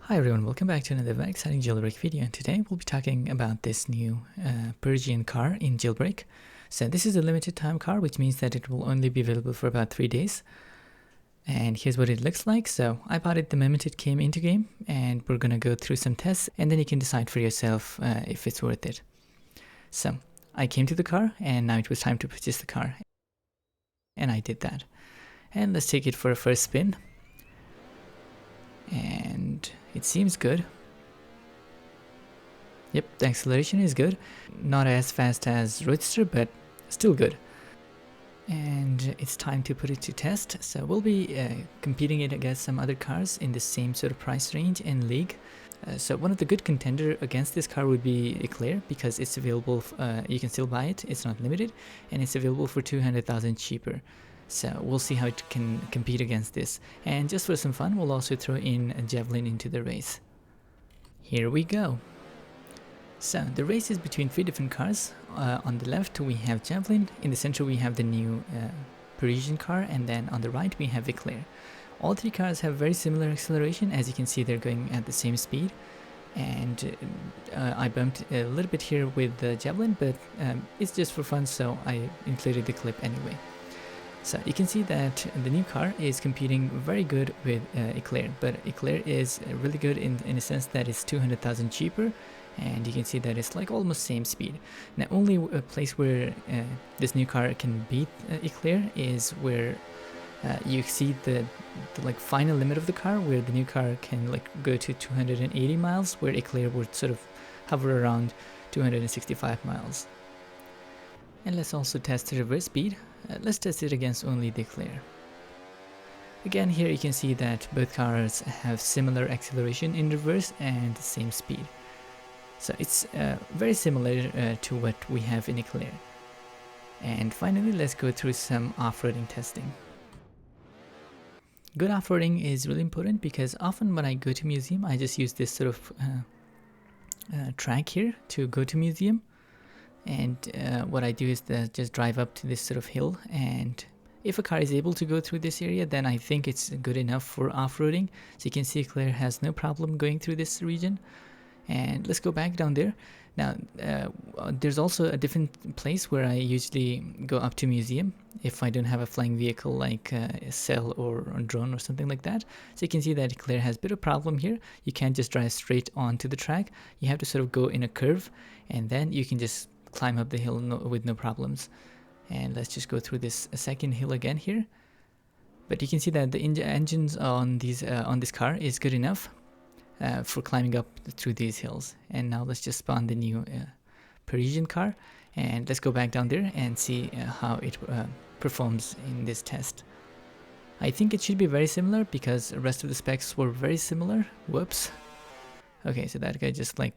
Hi everyone, welcome back to another very exciting jailbreak video, and today we'll be talking about this new Parisian car in jailbreak. So this is a limited time car, which means that it will only be available for about 3 days. And here's what it looks like. So I bought it the moment it came into game, and we're gonna go through some tests, and then you can decide for yourself if it's worth it. So I came to the car, and now it was time to purchase the car. And I did that. And let's take it for a first spin. And it seems good. Yep, the acceleration is good. Not as fast as Roadster, but still good. And it's time to put it to test. So we'll be competing it against some other cars in the same sort of price range and league. So one of the good contender against this car would be Eclair, because it's available, you can still buy it, it's not limited, and it's available for 200,000 cheaper. So we'll see how it can compete against this. And just for some fun, we'll also throw in a Javelin into the race. Here we go. So the race is between 3 different cars. On the left we have Javelin, in the center we have the new Parisian car, and then on the right we have Eclair. All 3 cars have very similar acceleration. As you can see, they're going at the same speed. And I bumped a little bit here with the Javelin, but it's just for fun, so I included the clip anyway. So you can see that the new car is competing very good with Eclair, but Eclair is really good in a sense that it's 200,000 cheaper, and you can see that it's like almost same speed. Now only a place where this new car can beat Eclair is where you exceed the like final limit of the car, where the new car can like go to 280 miles, where Eclair would sort of hover around 265 miles. And let's also test the reverse speed. Let's test it against only the Eclair. Again, here you can see that both cars have similar acceleration in reverse and the same speed. So it's very similar to what we have in Eclair. And finally, let's go through some off-roading testing. Good off-roading is really important, because often when I go to museum, I just use this sort of track here to go to museum. And what I do is just drive up to this sort of hill, and if a car is able to go through this area, then I think it's good enough for off-roading. So you can see Eclair has no problem going through this region. And let's go back down there. Now there's also a different place where I usually go up to museum if I don't have a flying vehicle like a cell or a drone or something like that. So you can see that Eclair has a bit of problem here. You can't just drive straight onto the track. You have to sort of go in a curve, and then you can just climb up the hill with no problems. And let's just go through this second hill again here. But you can see that the engines on this car is good enough for climbing up through these hills. And now let's just spawn the new Parisian car, and let's go back down there and see how it performs in this test. I think it should be very similar, because the rest of the specs were very similar. Whoops. Okay, so that guy just like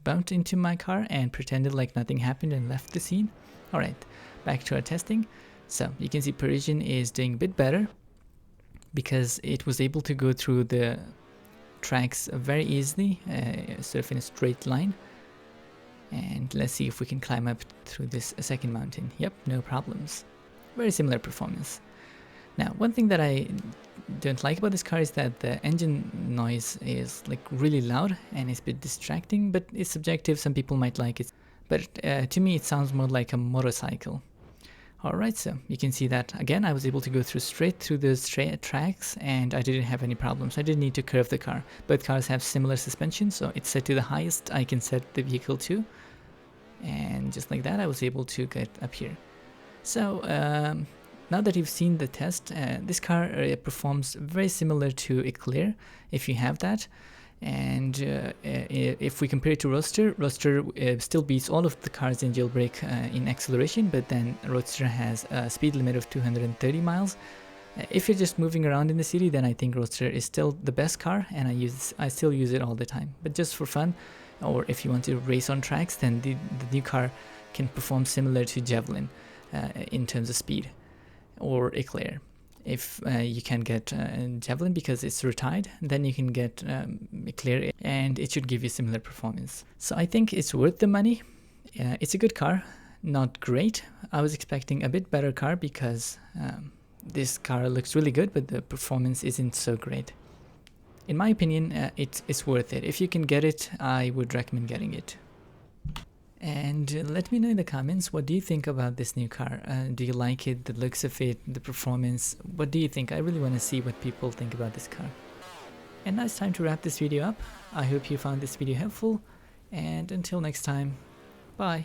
bumped into my car and pretended like nothing happened and left the scene. Alright, back to our testing. So you can see Parisian is doing a bit better, because it was able to go through the tracks very easily, sort of in a straight line. And let's see if we can climb up through this second mountain. Yep, no problems. Very similar performance. Now, one thing that I don't like about this car is that the engine noise is like really loud and it's a bit distracting, but it's subjective. Some people might like it, but to me it sounds more like a motorcycle. Alright, so you can see that again I was able to go straight through the tracks, and I didn't have any problems. I didn't need to curve the car. Both cars have similar suspension, so it's set to the highest I can set the vehicle to, and just like that I was able to get up here. So now that you've seen the test, this car performs very similar to Eclair, if you have that. And if we compare it to Roadster, Roadster still beats all of the cars in jailbreak in acceleration, but then Roadster has a speed limit of 230 miles. If you're just moving around in the city, then I think Roadster is still the best car, and I still use it all the time. But just for fun, or if you want to race on tracks, then the new car can perform similar to Javelin in terms of speed, or Eclair. If you can get Javelin because it's retired, then you can get Eclair, and it should give you similar performance. So I think it's worth the money. It's a good car, not great. I was expecting a bit better car, because this car looks really good, but the performance isn't so great. in my opinion, it's worth it. If you can get it, I would recommend getting it. And let me know in the comments, what do you think about this new car? Do you like it, the looks of it, the performance? What do you think? I really want to see what people think about this car. And now it's time to wrap this video up. I hope you found this video helpful, and until next time, bye.